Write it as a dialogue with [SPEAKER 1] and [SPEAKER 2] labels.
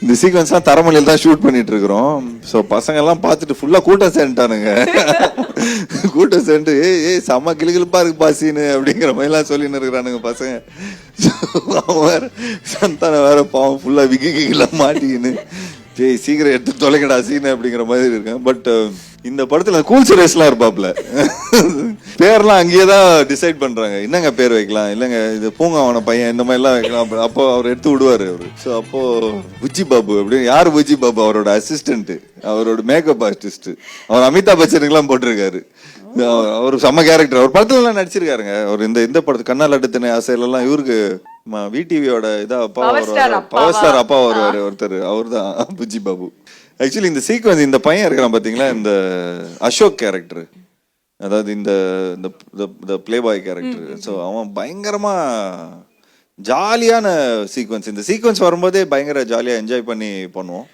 [SPEAKER 1] இந்த சீக்வன்ஸ்லாம் தரமலையில் தான் ஷூட் பண்ணிட்டு இருக்கிறோம். ஸோ பசங்க எல்லாம் பார்த்துட்டு ஃபுல்லா கூட்டம் சேர்ந்துட்டானுங்க. கூட்டம் சேர்ந்து ஏய் செம்ம கிளுகிழுப்பா இருக்கு பாசின்னு அப்படிங்கிற மாதிரிலாம் சொல்லின்னு இருக்கிறானுங்க பசங்க. அவன் வேற சந்தானம் வேற பாவம் ஃபுல்லா விக்கிலாம் மாட்டிக்கின்னு ஜெய் சீக்கிரம் எடுத்து தொலைக்கடா சீனு அப்படிங்கிற மாதிரி இருக்கேன். பட் இந்த படத்துல கூல் சுரேஷ்லாம் இருப்பாப்ல. பேர்லாம் அங்கேயே தான் டிசைட் பண்றாங்க, என்னங்க பேர் வைக்கலாம், இல்லைங்க இது பூங்காவன பையன் இந்த மாதிரிலாம் வைக்கலாம். அப்போ அவர் எடுத்து விடுவாரு அவரு. ஸோ அப்போ புஜ்ஜி பாபு அப்படின்னு. யாரு புஜ்ஜி பாபு? அவரோட அசிஸ்டன்ட், அவரோட மேக்கப் ஆர்டிஸ்ட். அவர் அமிதாப் பச்சனுக்குலாம் போட்டிருக்காரு. அவர் செம்ம கேரக்டர். அவர் படத்துல எல்லாம் நடிச்சிருக்காருங்க. அவர் இந்த படத்து கண்ணால் அடுத்தின ஆசையிலலாம் இவருக்கு விடிவியோட இதா அப்பா வருவாரு, பவர் ஸ்டார் அப்பா வருவாரு ஒருத்தர், அவர் தான் புஜ்ஜி பாபு. ஆக்சுவலி இந்த சீக்வன்ஸ் இந்த பையன் இருக்கிறான் பாத்தீங்களா, இந்த அசோக் கேரக்டர், அதாவது இந்த பிளே பாய் கேரக்டர். ஸோ அவன் பயங்கரமா ஜாலியான சீக்வன்ஸ். இந்த சீக்வன்ஸ் வரும்போதே பயங்கர ஜாலியா என்ஜாய் பண்ணி பண்ணுவோம்.